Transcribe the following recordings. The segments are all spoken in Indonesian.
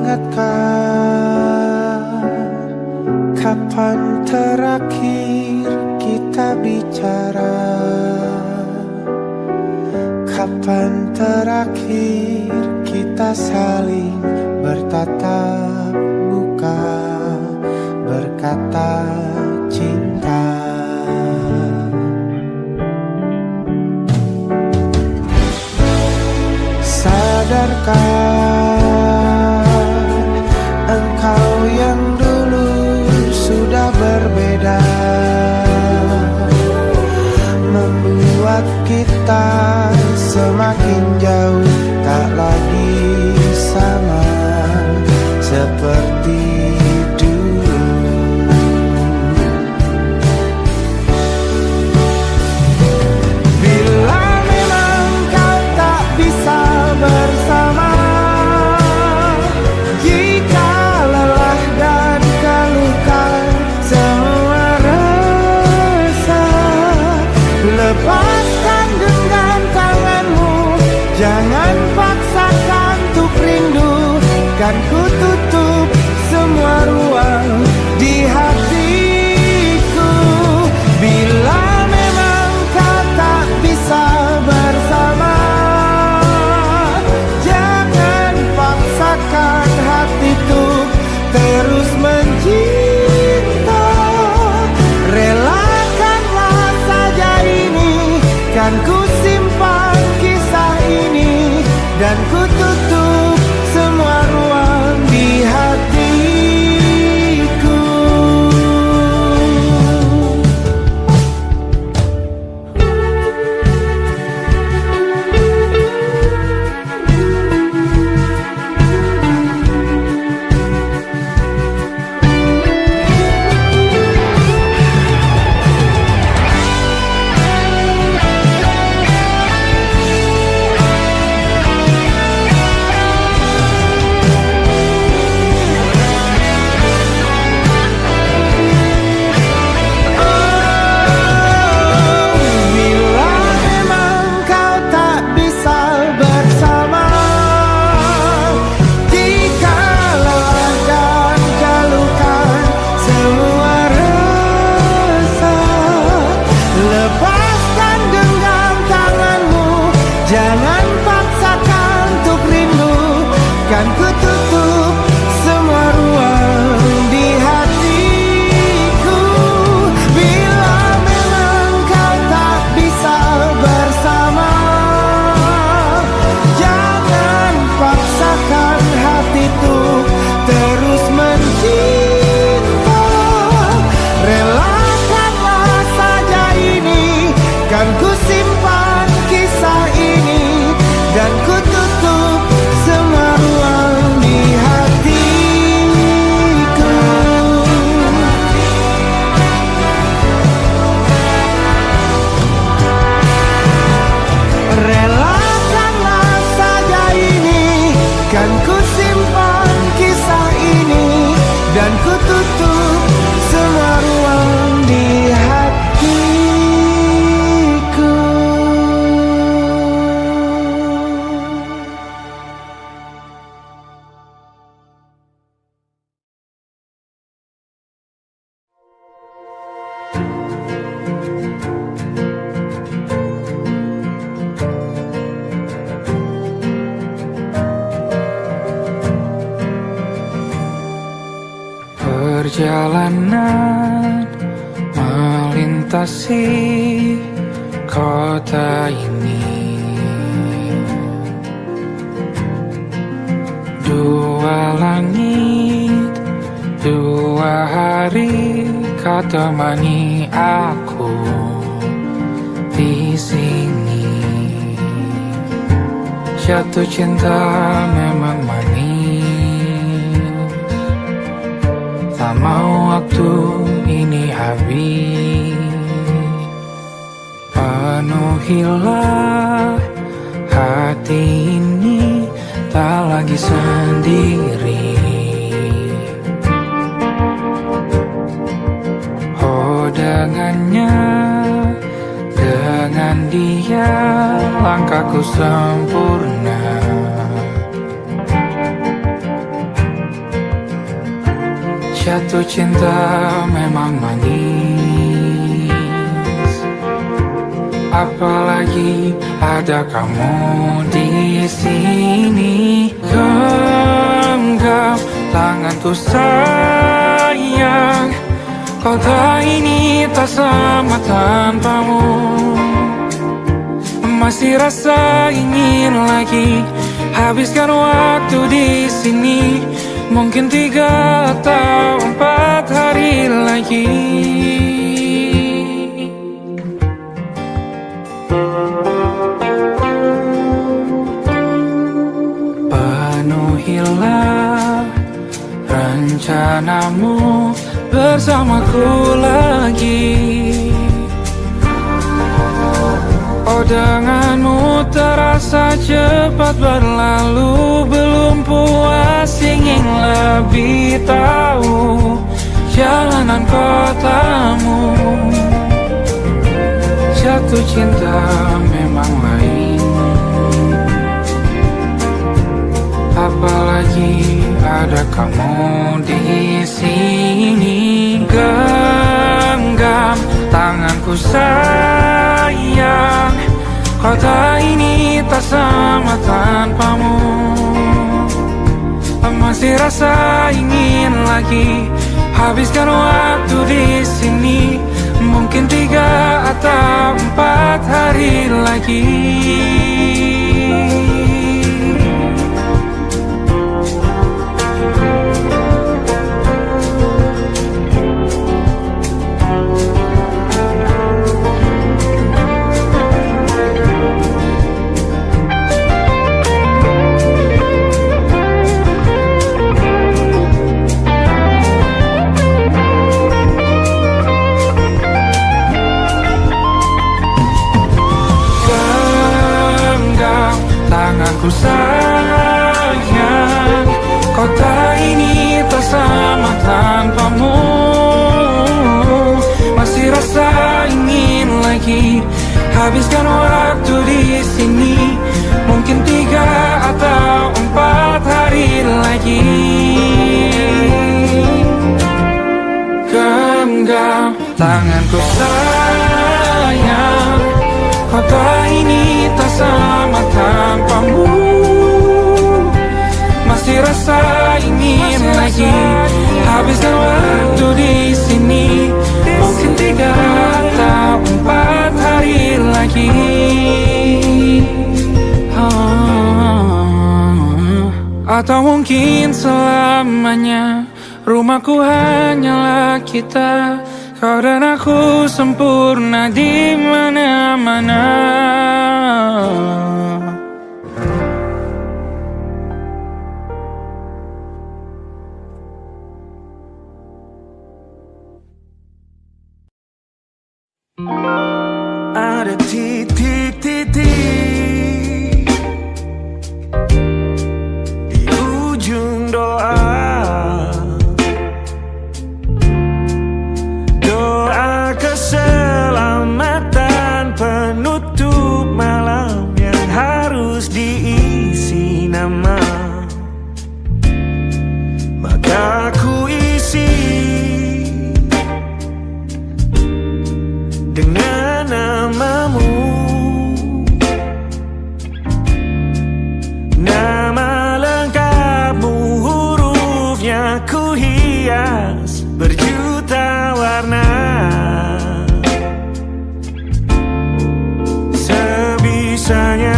ingatkah kapan terakhir kita bicara? Kapan terakhir kita saling bertatap muka, berkata cinta? Sadarkah engkau yang dulu sudah berbeda, membuat kita semakin jauh, tak lagi sama seperti dulu. Bila memang kau tak bisa bersama, jika lelah dan keluhkan semua rasa, lepaskan genggam tanganmu, jangan paksakan untuk rindu. Kan ku tutup semua ruang di hatiku. Bila memang kau tak bisa bersama, jangan paksakan hatiku terus mencinta. Relakanlah saja ini, kan ku simpan kisah ini, dan ku tutup semua ruang di hatiku. Jangan paksakan untuk rindu, kan ku tutup semua ruang di hatiku. Bila memang kau tak bisa bersama, jangan paksakan hatiku terus mencinta. Relakanlah saja ini, kan ku simpan kisah ini, dan ku tutup semua ruang di hatiku. Relakanlah saja ini, kan ku simpan kisah ini, dan ku tutup semua ruang di hatiku. Perjalanan melintasi kota ini, dua langit, dua hari kau temani aku di sini. Jatuh cinta memang manis, tak mau waktu ini habis. Penuhilah hati ini, tak lagi sendiri. Oh, dengannya, dengan dia langkahku sempurna. Jatuh cinta memang manis, apalagi ada kamu di sini. Genggam tanganku sayang, kota ini tak sama tanpamu. Masih rasa ingin lagi habiskan waktu di sini. Mungkin 3 atau 4 hari lagi. Penuhilah rencanamu bersamaku lagi. Oh, denganmu terasa cepat berlalu. Belum puas ingin lebih tahu jalanan kotamu. Jatuh cinta memang lain, apalagi ada kamu di sini. Genggam tanganku sayang, kota ini tak sama tanpamu. Masih rasa ingin lagi habiskan waktu di sini. Mungkin 3 atau 4 hari lagi. Tanganku sayang, kota ini tak sama tanpamu. Masih rasa ingin lagi habiskan waktu di sini. Mungkin 3 atau 4 hari lagi. Genggam tanganku sayang, kota ini tak sama tanpamu. Masih rasa ingin lagi habiskan waktu di sini. Mungkin 3 atau 4 hari lagi. Atau mungkin selamanya. Rumahku hanyalah kita, kau dan aku sempurna di mana-mana. Ada titik-titik di ujung doa. Doa keselamatan penutup malam yang harus diisi nama. Maka ku isi dengan namamu. Nama lengkapmu, hurufnya ku hias berjuta warna. Sebisanya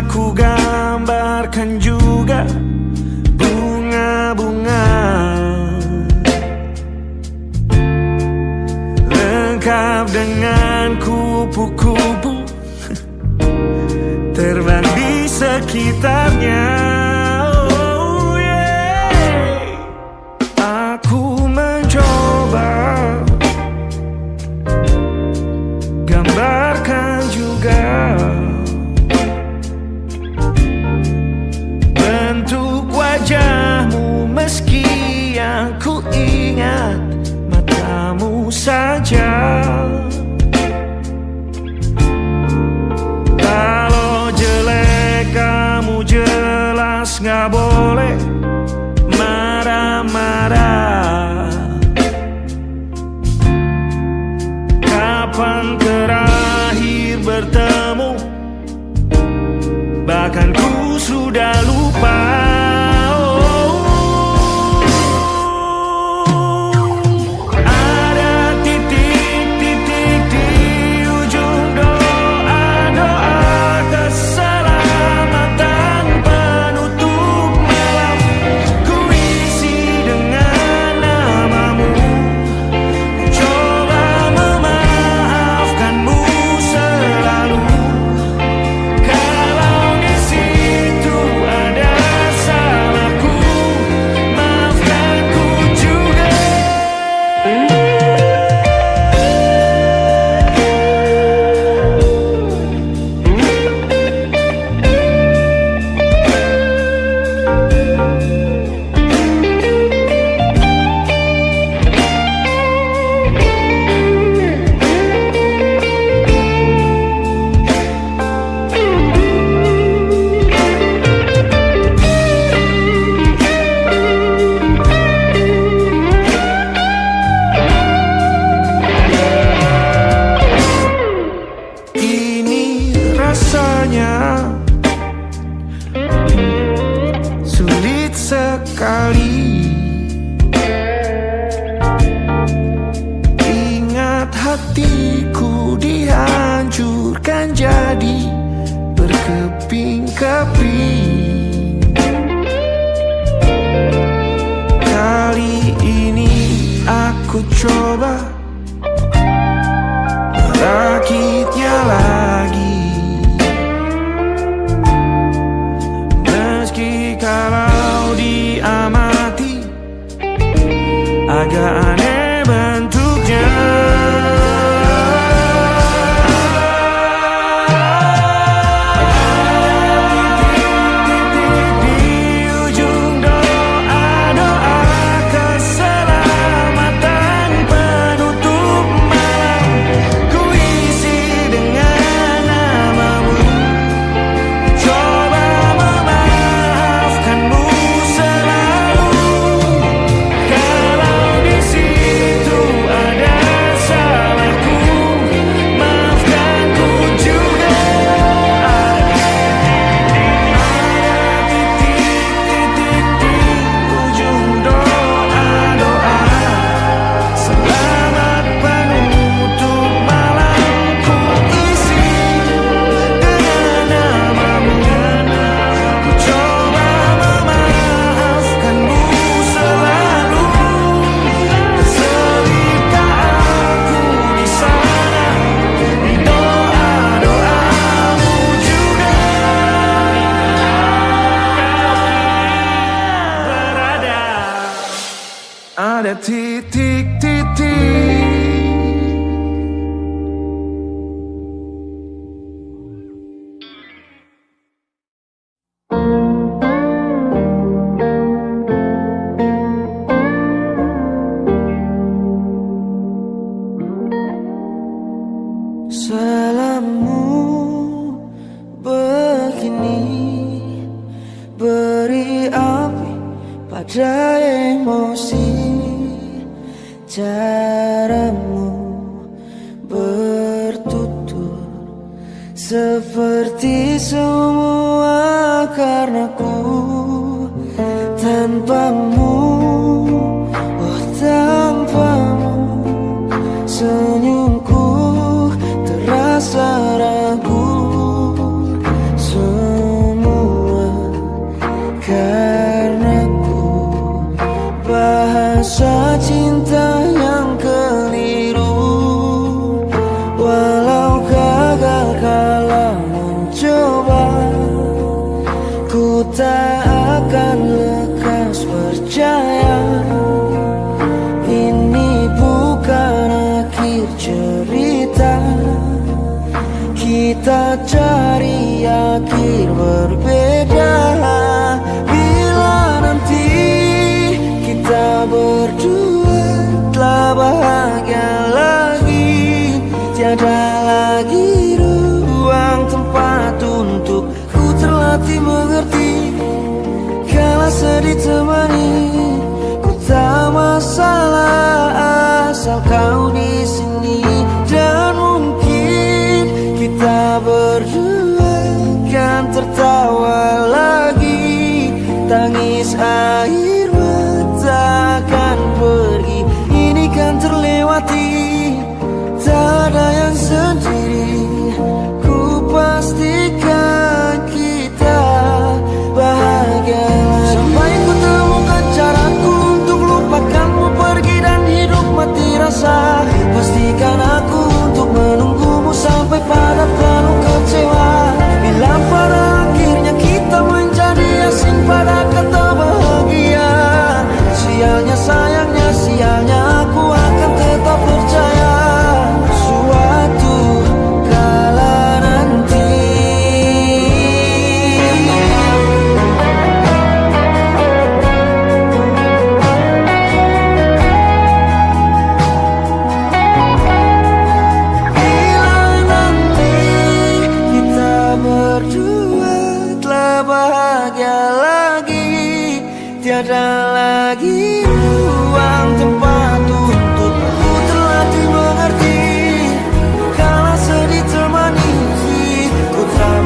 aku gambarkan juga bunga-bunga, lengkap dengan kupu-kupu terbang di sekitarnya. Oh yeah. Aku mencoba gambarkan juga bentuk wajahmu, meski yang ku ingat matamu saja. Kalau jelek kamu jelas banyak, sulit sekali. Ingat hatiku dihancurkan jadi berkeping-keping. Kali ini aku coba merakitnya lagi, meski kalau diamati agak aneh bentuknya. Ada titik-titik. Salahmu begini, beri api pada emosi. Caramu bertutur seperti semua karenaku. Tanpamu, oh tanpamu, senyumku terasa ragu. Semua karenaku, bahasa cinta yang keliru. Walau gagal kala mencoba, ku tak akan lekas percaya. Ini bukan akhir cerita, kita cari akhir berbeda. Bila nanti kita berdua telah bahagia lagi, tiada lagi ruang tempat untuk ku terlatih mengerti. Kala sedih temani, ku tak masalah asal kau di sini. Dan mungkin kita berdua kan tertawa lagi, tangis air takkan pergi, ini kan terlewati. Tak ada yang sendiri, ku pastikan kita bahagia lagi. Sampai ku temukan caraku untuk lupakanmu pergi dan hidup mati rasa. Pastikan aku untuk menunggumu sampai pada penuh kecewa. Bila pada akhirnya kita menjadi asing pada kata bahagia, sialnya sayangnya sialnya aku akan tetap percaya. Suatu kala nanti bila nanti kita berdua telah bahagia lagi, tiada lagi ruang tempat untuk ku terlatih mengerti. Kala sedih temani, ku tak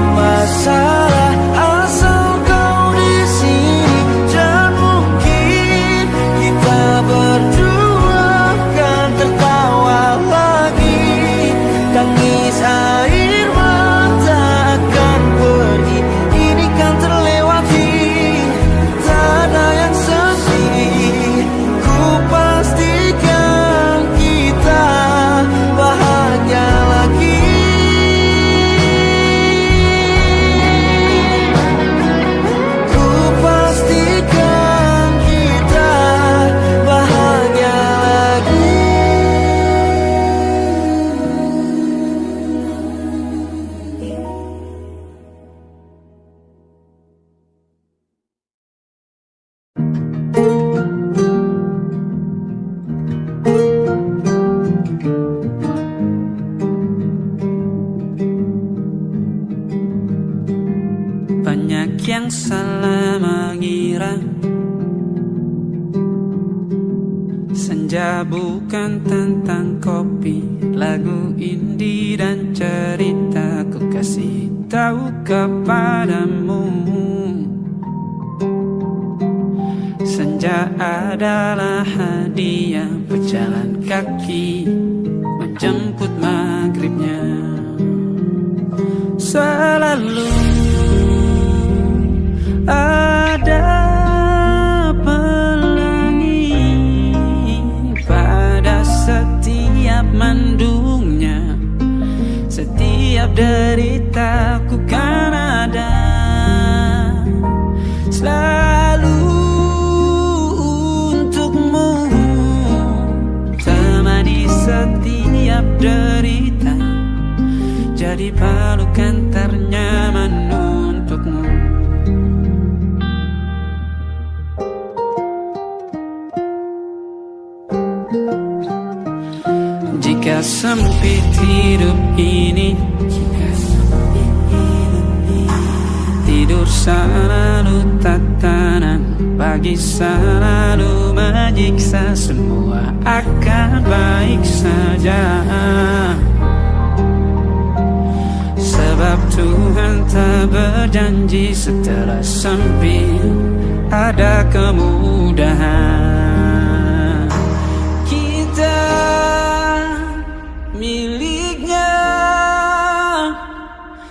yang salah mengira senja bukan tentang kopi, lagu indie dan cerita ku kasih tahu kepadamu. Senja adalah hadiah pejalan kaki menjemput maghribnya. Selalu ada pelangi pada setiap mendungnya. Setiap deritaku kan ada selalu untukmu, temani setiap derita, jadi pelukan ternyaman untukmu. Jika sempit hidup ini, tidur selalu tatanan, pagi selalu menyiksa, semua akan baik saja. Sebab Tuhan tak berjanji setelah sempit ada kemudahan. Kita miliknya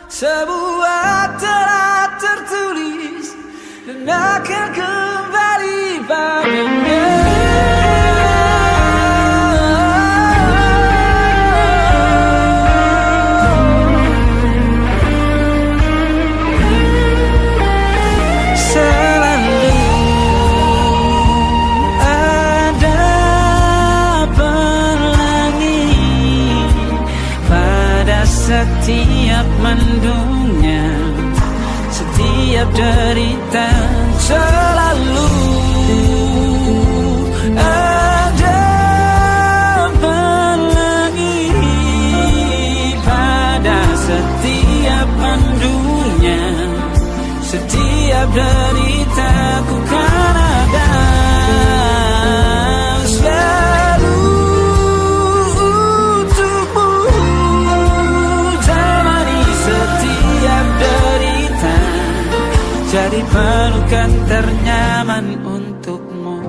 sebuah telah tertulis dan akan kembali padanya. Setiap mendungnya, setiap derita, selalu ada pelangi pada setiap mendungnya. Setiap derita ku kan ada selalu jadi pelukan ternyaman untukmu.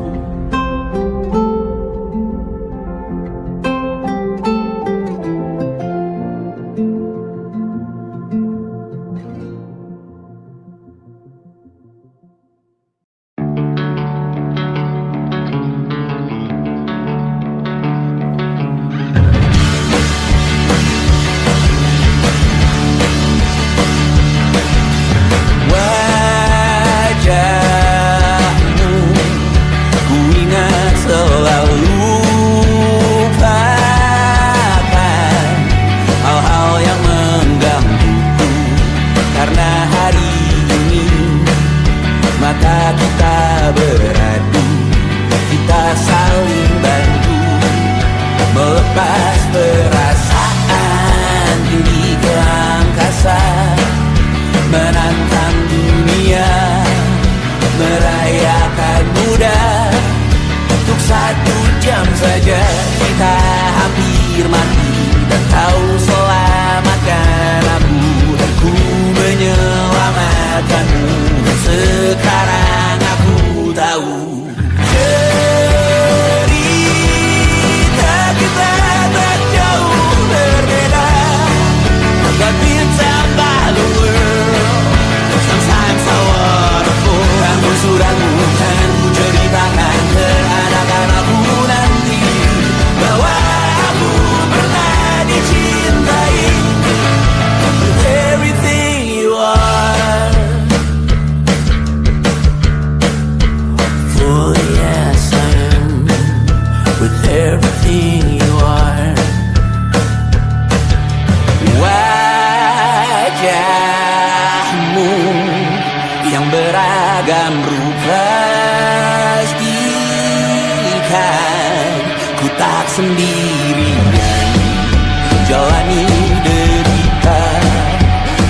Jalani derita,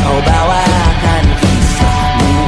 kau bawakan kisahmu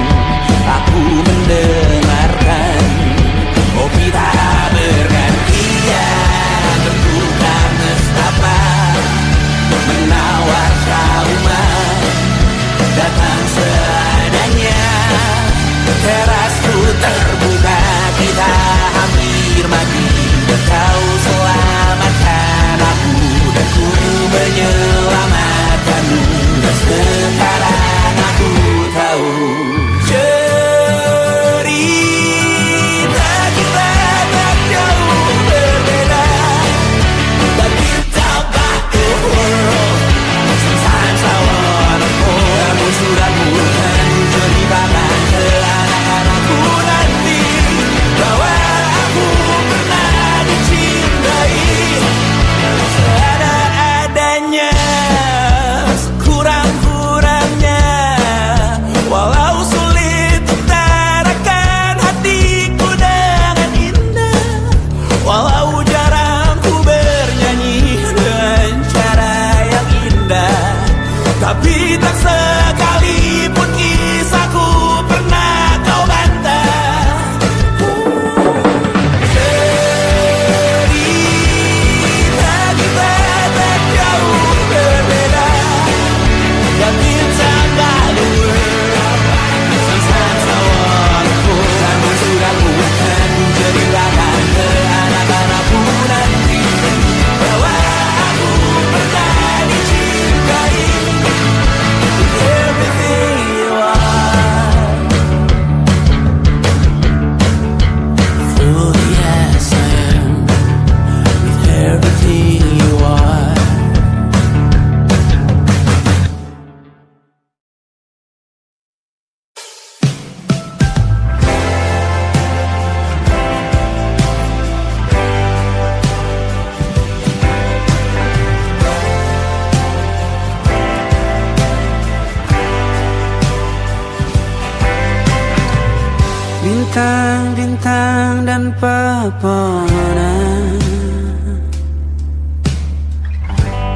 bintang-bintang dan pepohonan.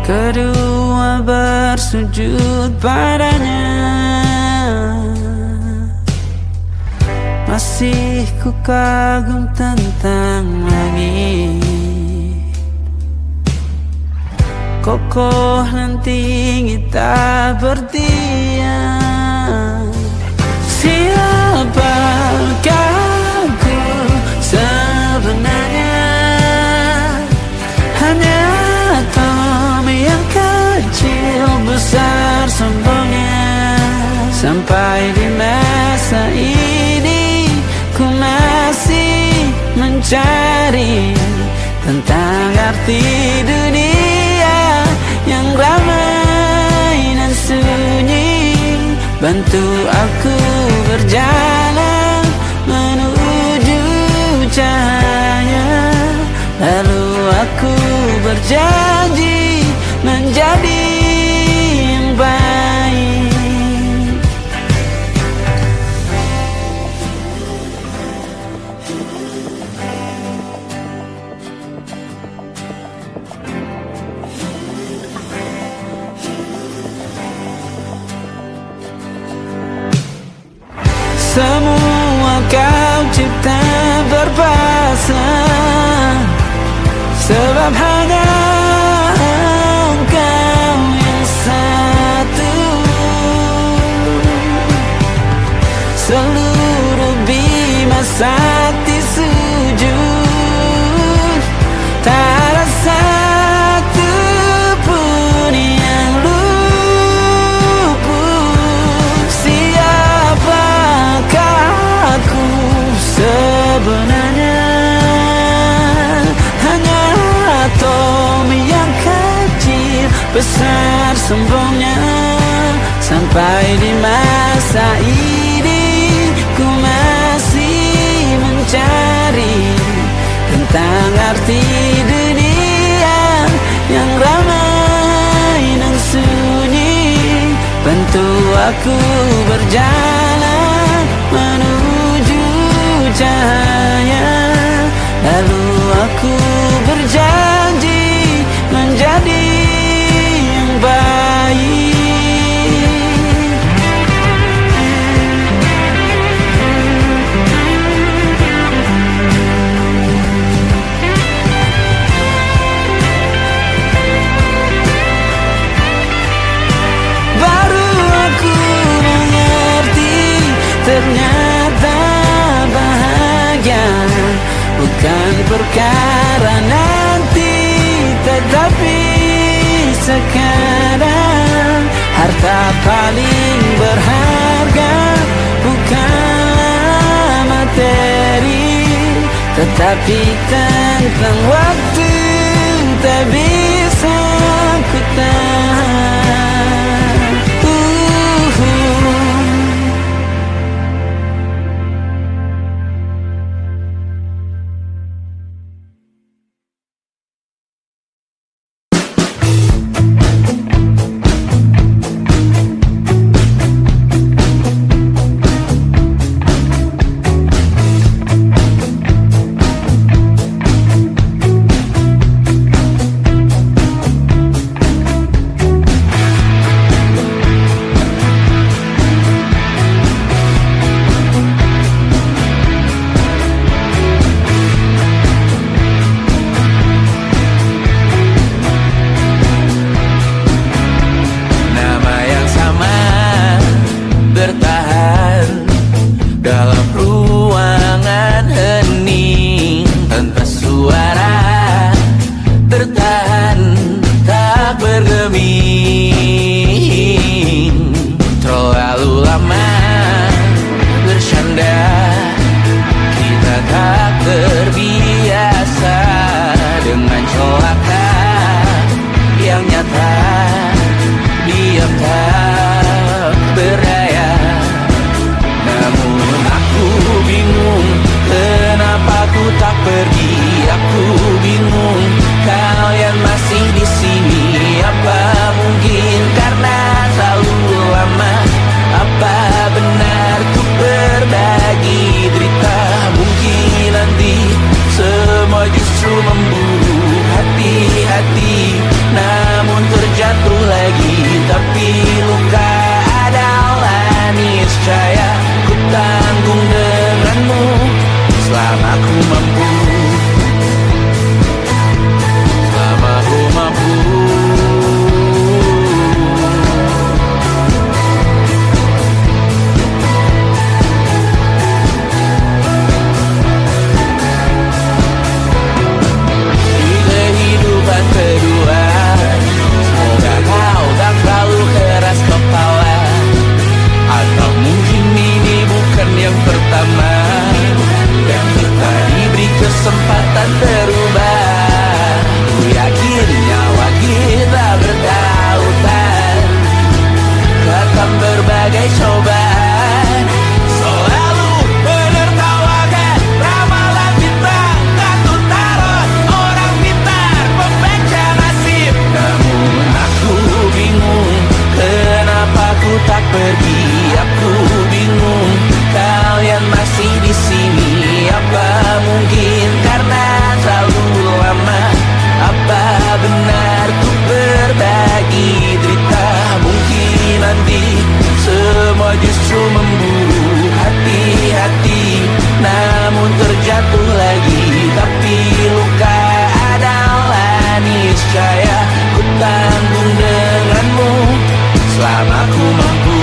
Kedua bersujud padanya. Masih ku kagum tentang langit, kokoh dan tinggi tak berdiam. Siapakah ku sebenarnya? Hanya Tom yang kecil besar sombongnya. Sampai di masa ini ku masih mencari tentang arti dunia yang ramai dan sunyi. Bantu aku berjalan menuju cahaya. Lalu aku berjanji menjadi yang baik. Semua kau cipta berpasang, sebab hanya Engkau yang satu. Seluruh bima sakti sujud, tak ada satu pun yang luput. Siapakah aku sebenarnya? Hanya atom yang kecil besar sombongnya. Sampai di masa ini ku masih mencari tentang arti dunia yang ramai dan sunyi. Bantu aku berjalan menuju cahaya. Lalu aku berjanji menjadi yang baik. Baru aku mengerti ternyata bahagia bukan perkara nanti, tetapi sekarang. Harta paling berharga bukanlah materi, tetapi tentang waktu tak bisa ku tahan. aku bingung, kalian masih di sini. Apa mungkin karena terlalu lama? Apa benar ku berbagi derita? Mungkin nanti semua justru memburu hati-hati, namun terjatuh lagi. Tapi luka adalah niscaya, ku tanggung denganmu selama ku mampu.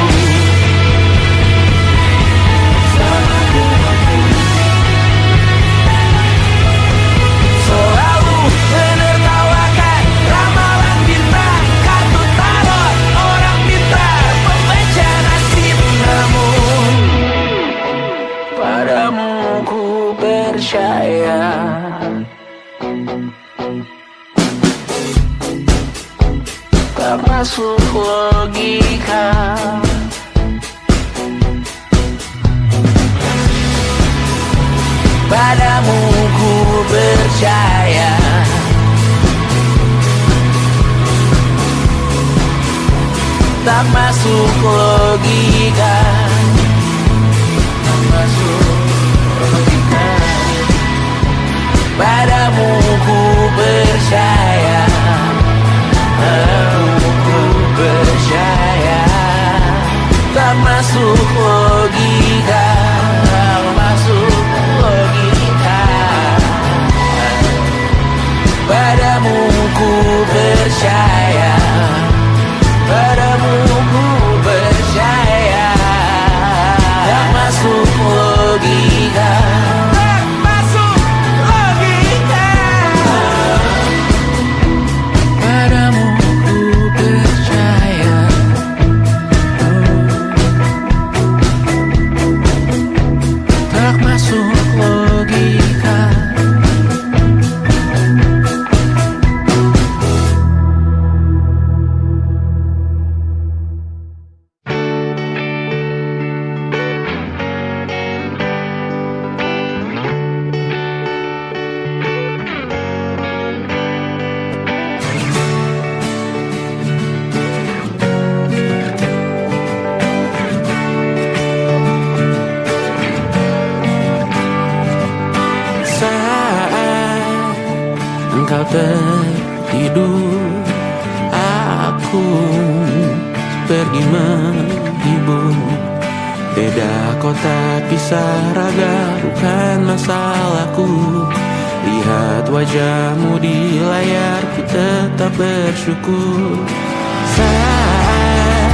Selalu menertawakan ramalan bintang, kartu tarot orang pintar, pembaca nasib. Namun padamu ku percaya. Tak masuk logika. Padamu ku percaya. Tak masuk logika. Tak masuk logika. Padamu ku percaya. Padamu ku percaya. Tak masuk logika. Tak masuk logika. Padamu ku percaya. Padamu ku percaya. Tak masuk logika. Tak masuk logika. Padamu ku percaya. Tak masuk logika. Saat engkau tertidur, aku pergi menghibur. Beda kota pisah raga bukan masalahku. Lihat wajahmu di layar, ku tetap bersyukur. Saat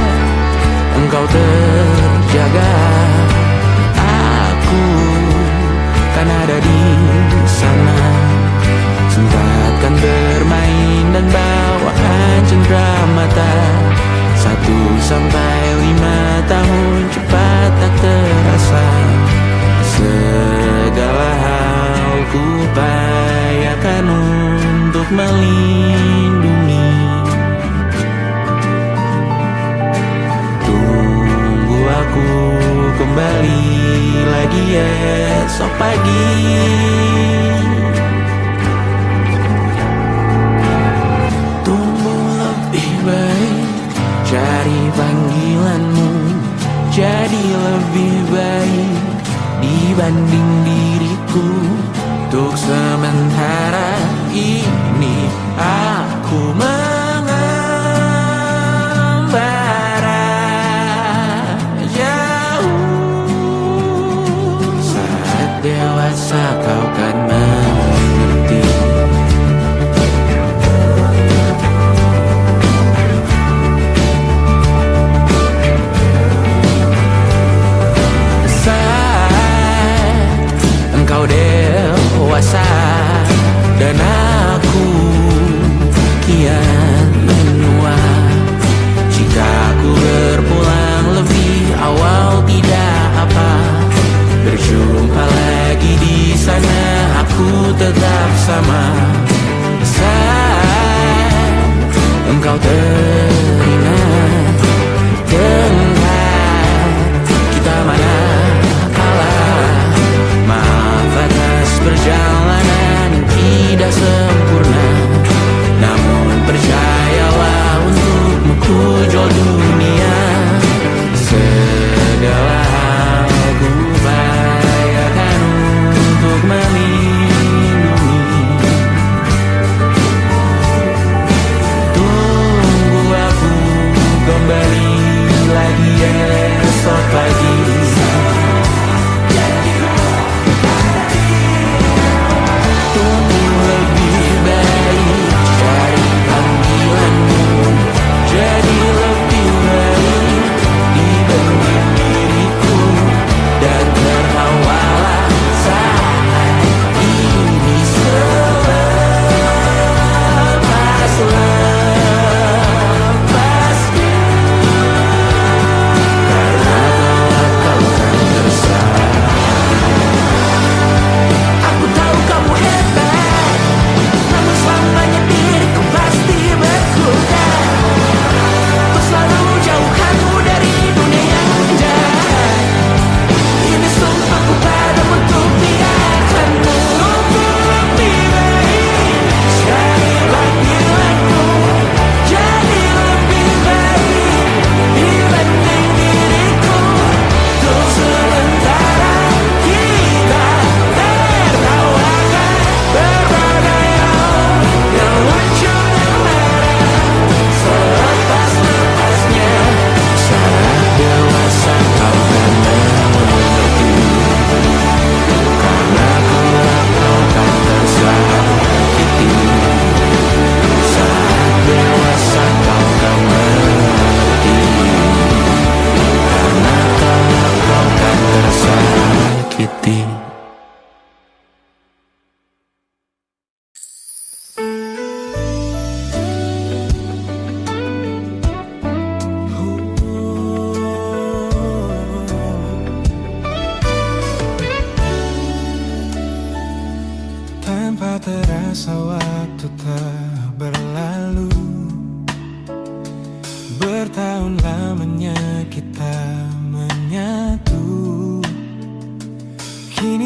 engkau terjaga, aku kan ada di sana. Sempatkan bermain dan bawakan cenderamata. 1-5 tahun cepat tak terasa. Segala hal ku upayakan untuk melindungi. Tunggu aku kembali lagi esok pagi. Tumbuh lebih baik, cari panggilanmu, jadi lebih baik dibanding diriku. Untuk sementara ini aku mengembara jauh. Saat dewasa kau kan mengerti. Saat engkau dewasa dan aku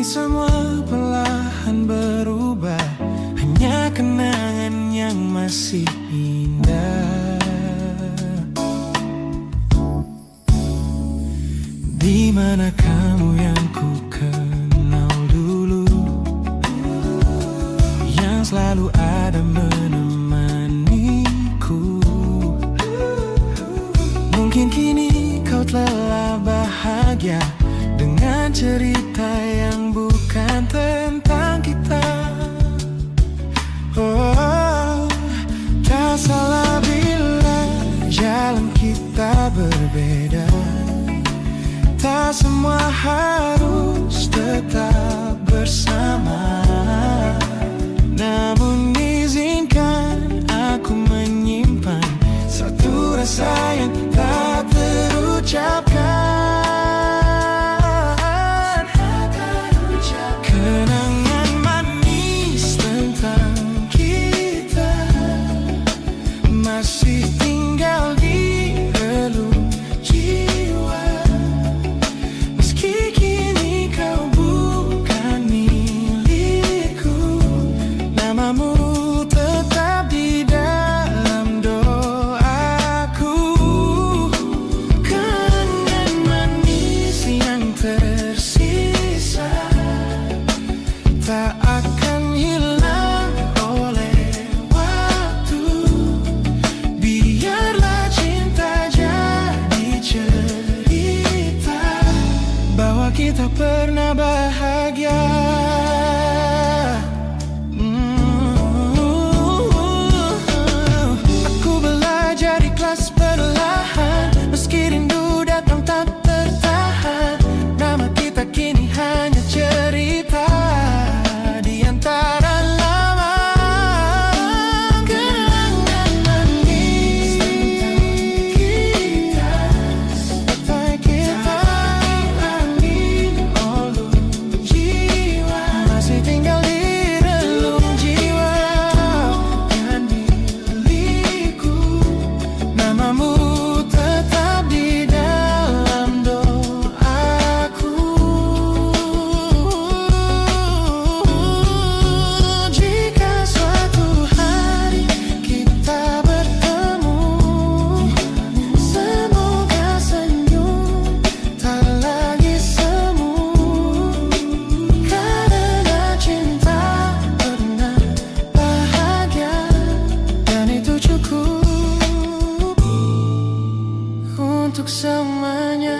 semua perlahan berubah, hanya kenangan yang masih indah. Di mana kamu yang ku kenal dulu, yang selalu ada menemaniku. Mungkin kini kau telah bahagia dengan cerita yang bukan tentang kita. Oh, tak salah bila jalan kita berbeda. Tak semua harus tetap bersama. Namun izinkan aku menyimpan satu rasa yang tak terucapkan. Kenangan manis tentang kita masih tinggal di relung jiwa. Meski kini kau bukan milikku, namamu tetap di dalam doaku. Kenangan manis yang tersisa tak akan hilang oleh waktu. Biarlah cinta jadi cerita bahwa kita pernah bahagia. Aku belajar ikhlas perlahan, meski rindu datang tak tertahan. Nama kita kini hanya cerita di antara lama. Kenangan manis tentang kita, angin olung jiwa masih tinggal di relung jiwa. Kan milikku, namamu tetap di dalam doaku. Jika suatu hari kita bertemu, semoga senyum tak lagi semu. Karena cinta pernah bahagia, dan itu cukup untuk semuanya.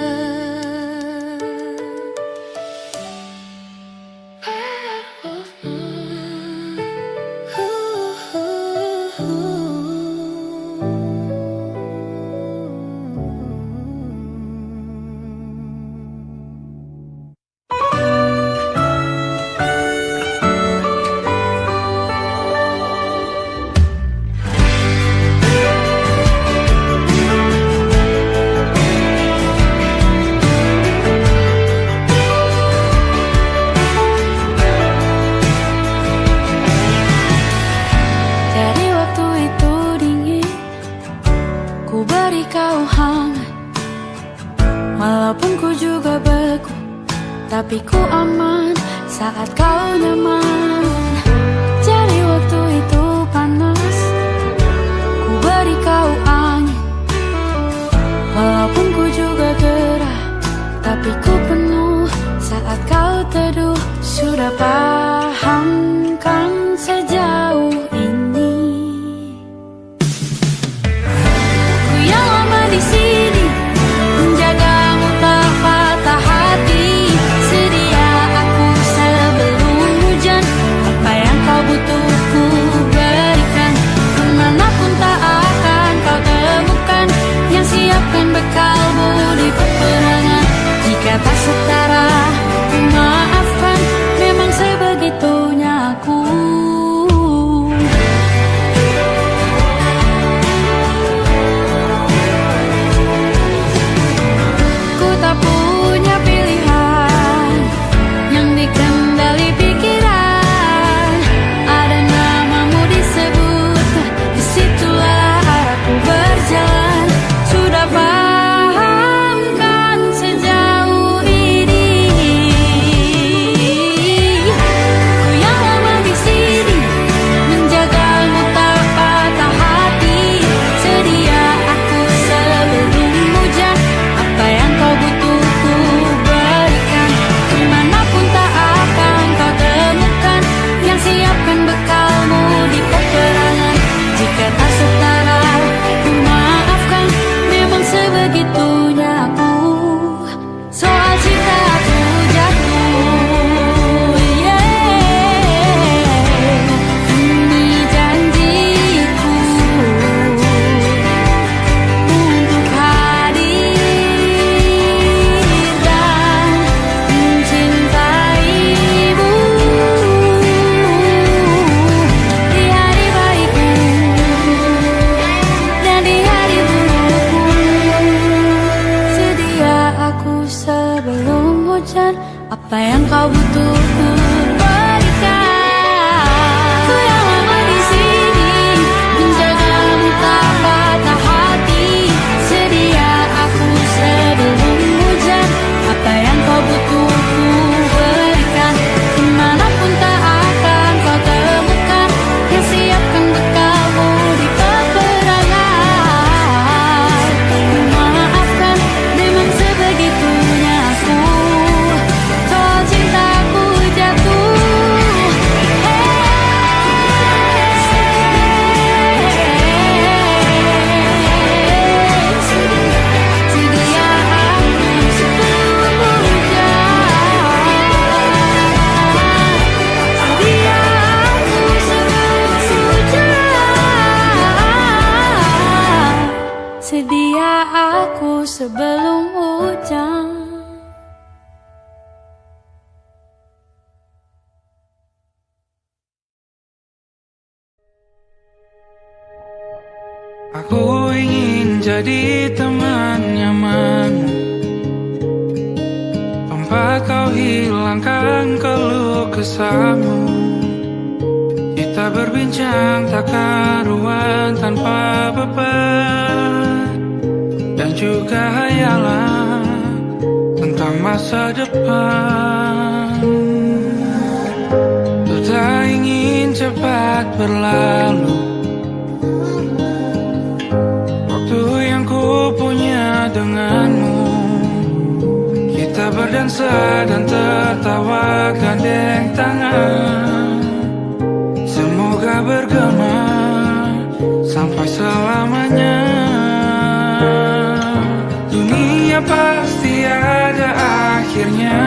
Dari waktu itu dingin, ku beri kau hangat. Walaupun ku juga beku, tapi ku aman saat kau nyaman. Dari waktu itu panas, ku beri kau angin. Walaupun ku juga gerah, tapi ku penuh saat kau teduh. Sudah paham kan sejauh ini? Ku yang lama di sini, menjagamu tak patah hati. Sedia aku sebelum hujan, apa yang kau butuh ku berikan. Kemanapun tak akan kau temukan yang siapkan bekalmu di peperangan. Jika tak setara, ku maafkan, memang sebegitu hujan. Apa yang kau butuh ku berikan. Ku yang lama di sini menjagamu tak patah hati. Sedia aku sebelum hujan. Apa yang kau butuh ku berikan. Dimanapun tak akan kau temukan yang siapkan bekalmu di peperangan. Maafkan memang sebegitunya aku. Soal cintaku jatuh. Sedia aku sebelum hujan. Sedia aku sebelum hujan. Sedia aku sebelum hujan. Aku ingin jadi teman nyamanmu, tempat kau hilangkan keluh kesahmu. Kita berbincang tak karuan tanpa beban, dan juga hayalan tentang masa depan. Ku tak ingin cepat berlalu waktu yang ku punya denganmu. Kita berdansa dan tertawa gandeng tangan. Semoga bergema sampai selamanya. Dunia pasti ada akhirnya.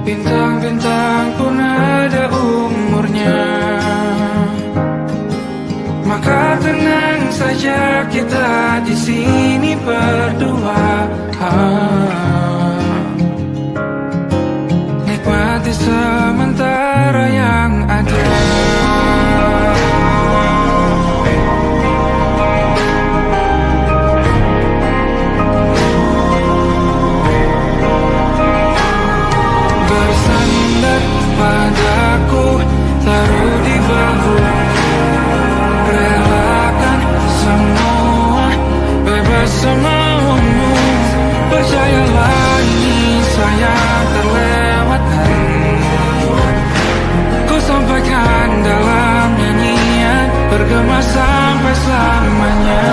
Bintang-bintang pun ada umurnya. Maka tenang saja kita di sini berdua. Nikmati sementara yang ada. Bersandar padaku, taruh di bahu. Relakan semua, bebas semaumu. Percayalah ini sayang terlewatkan. Ku sampaikan dalam nyanyian, bergema sampai selamanya.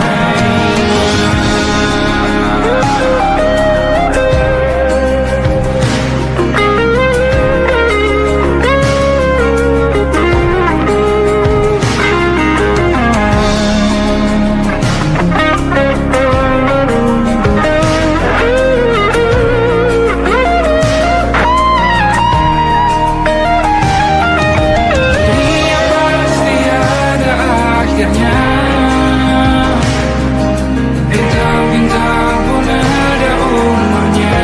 Dunia pasti ada akhirnya. Bintang-bintang pun ada umurnya.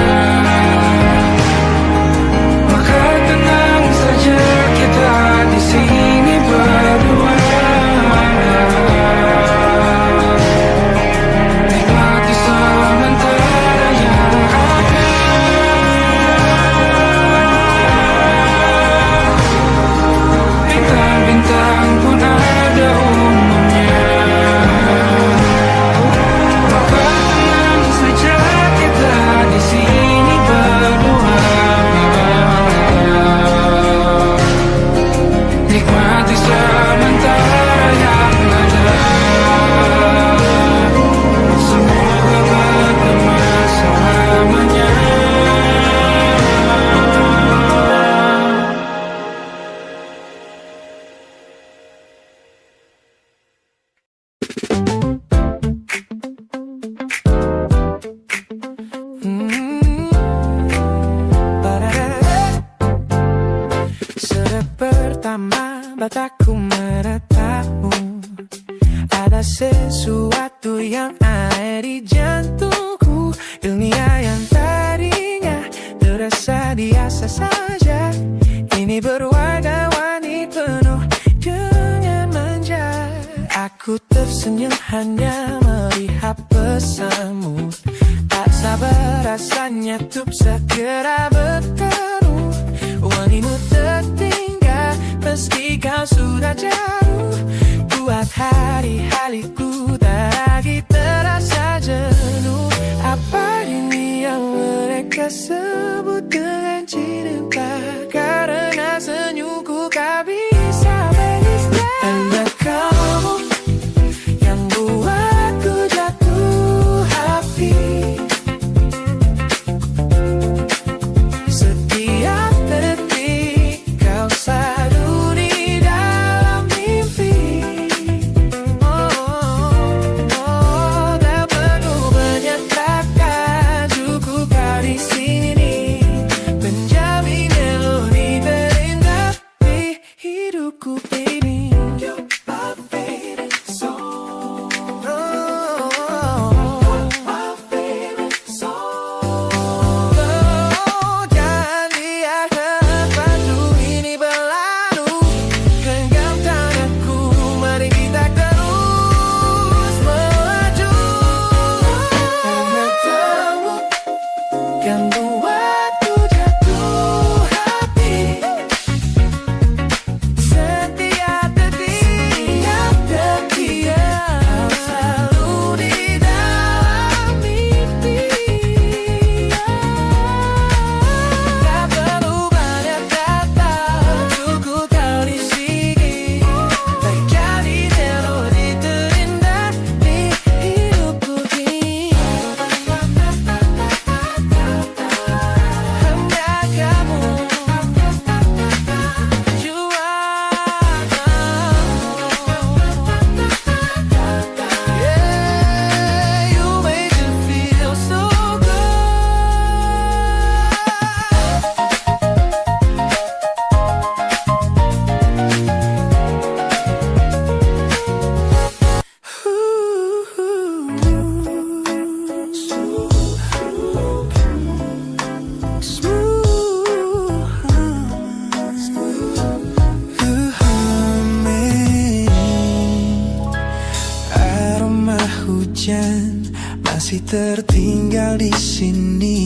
Maka tenang saja kita di sini berdua. Nikmati sementara yang ada. Bintang-bintang pun ada umurnya. Maka tenang saja kita di sini berdua. Nikmati sementara yang ada. Semoga bergema selamanya. Sudah pertama mataku menatapmu. Ada sesuatu yang ada di jantungku. Dunia yang tadinya terasa biasa saja, kini berwarna-warni penuh dengan manja. Aku tersenyum hanya melihat pesanmu. Tak sabar rasanya tuh segera bertemu. Wangimu tertinggal meski kau sudah jauh, buat hari-hariku tak lagi terasa jenuh. Apa ini yang mereka sebut dengan cinta? Karena senyumku tak bisa beristirahat. Hanya kamu yang buatku jatuh hati. Setiap detik kau selalu di dalam mimpi. Tak perlu banyak kata, cukup kau di sini menjamin melodi terindah di hidupku, baby. You're my favorite song. My favorite song. Jangan biarkan waktu ini berlalu. Genggam tanganku, mari kita terus melaju. Karena kamu yang buatku jatuh hati. Setiap detik kau selalu di dalam mimpi. Tak perlu banyak kata, cukup kau di sini menjadi melodi terindah di hidupku ini. Hanya kamu, you are yeah, you make me feel so good. Aroma hujan masih tertinggal di sini,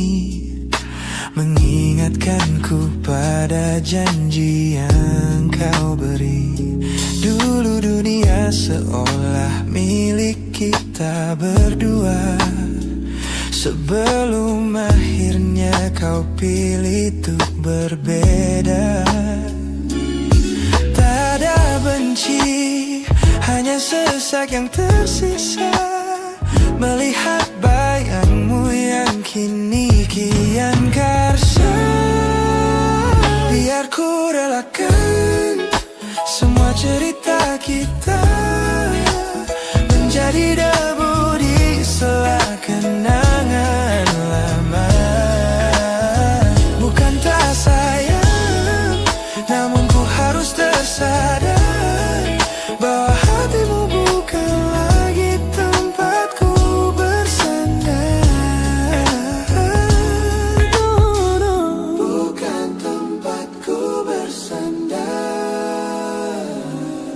mengingatkanku pada janji yang kau beri. Dulu dunia seolah milik kita berdua, sebelum akhirnya kau pilih untuk berbeda. Tak ada benci, hanya sesak yang tersisa, melihat bayangmu yang kini kian karsa. Biar ku relakan semua cerita kita menjadi debu di sela kenangan lama. Bukan tak sayang, namun ku harus tersadar bahwa hatimu bukan lagi tempatku bersandar. Bukan tempatku bersandar.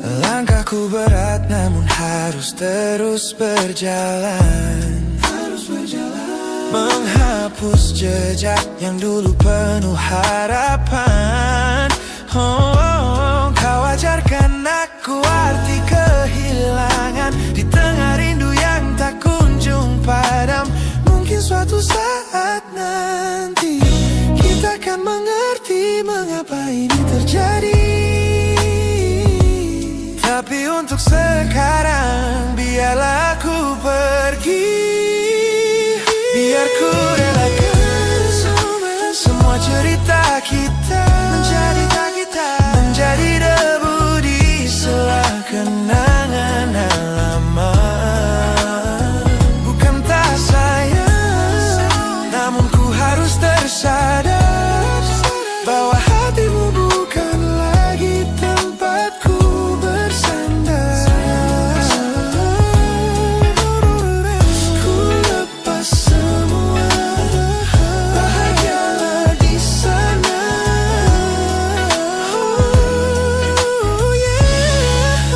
Langkahku berat namun harus terus berjalan, menghapus jejak yang dulu penuh harapan. Kau ajarkan aku arti kehilangan di tengah rindu yang tak kunjung padam. Mungkin suatu saat nanti kita akan mengerti mengapa ini terjadi. Tapi untuk sekarang biarlah aku pergi. Biar ku relakan semua cerita kita menjadi debu di sela kenangan lama. Bukan tak sayang, namun ku harus tersadar bahwa hatimu bukan lagi tempatku bersandar. Ku lepas semua, bahagialah di sana. Oh yeah.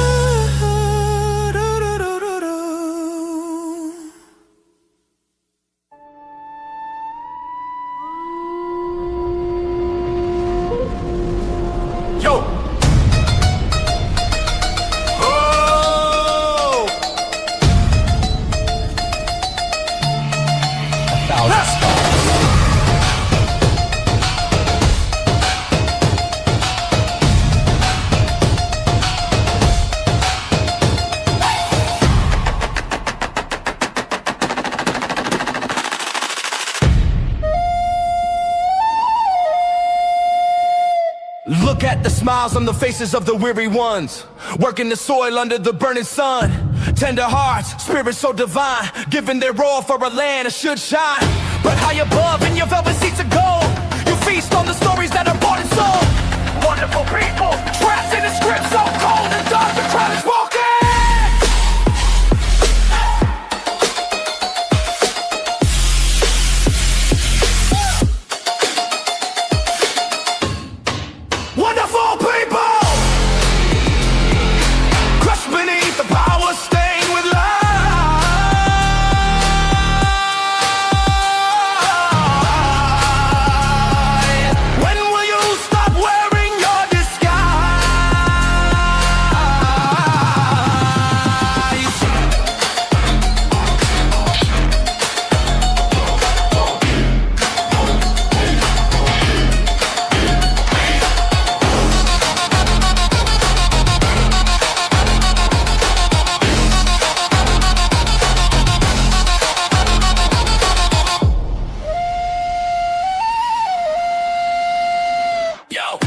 Look at the smiles on the faces of the weary ones, working the soil under the burning sun. Tender hearts, spirits so divine, giving their all for a land that should shine. But high above in your velvet seats of gold, you feast on the stories that are bought and sold. Wonderful people, trapped in a script so cold and dark, the crowd is walking. Wonderful people, crushed beneath the power, stained with lies. When will you stop wearing your disguise? Yo,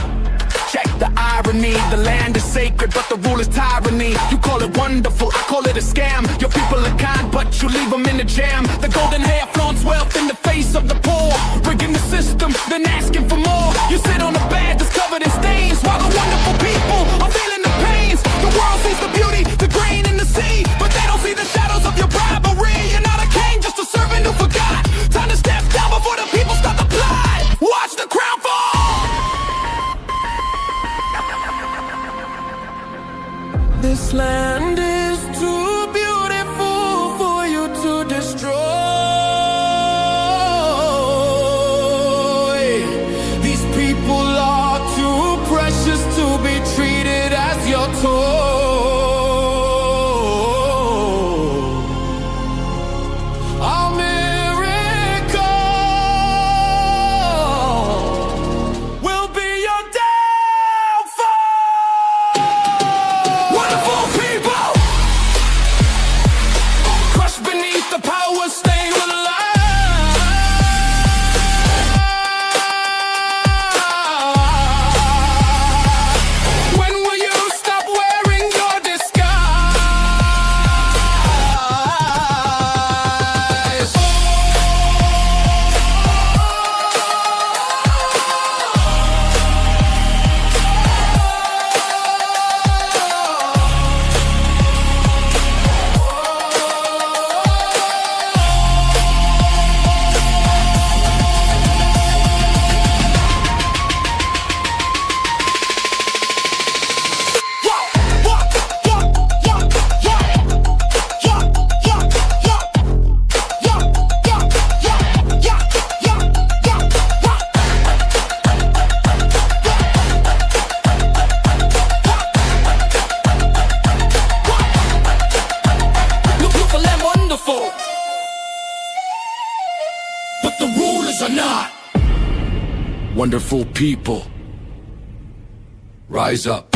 check the irony. The land is sacred, but the rule is tyranny. You call it wonderful, I call it a scam. Your people are kind, but you leave them in the jam. The golden hair flaunts wealth in the face of the poor, rigging the system, then asking for more. You sit on a bed that's covered in stains, while the wonderful people are feeling the pains. The world sees the beauty, the grain in the sea, but they don't see the shadows of your bribery. You're not a king, just a servant who forgot. Time to step down before the people start to plot. Watch the crown fall. This land is too beautiful for you to destroy. These people are too precious to be treated as your toy. Our miracle will be your downfall. Wonderful people, crushed beneath the power, stained with lies. When will you stop wearing your disguise? Beautiful and wonderful, but the rulers are not. Wonderful people, rise up.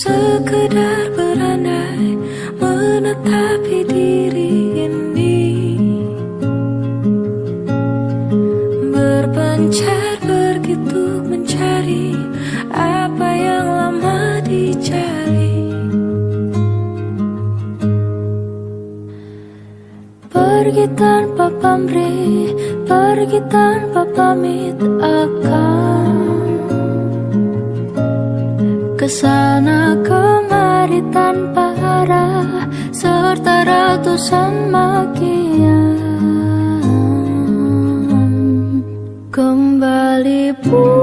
Sekedar berandai menetapi diri ini, berpencar begitu mencari apa yang lama dicari. Pergi tanpa pamrih, pergi tanpa pamit akan kesana kemari tanpa arah, serta ratusan makian. Kembali pulang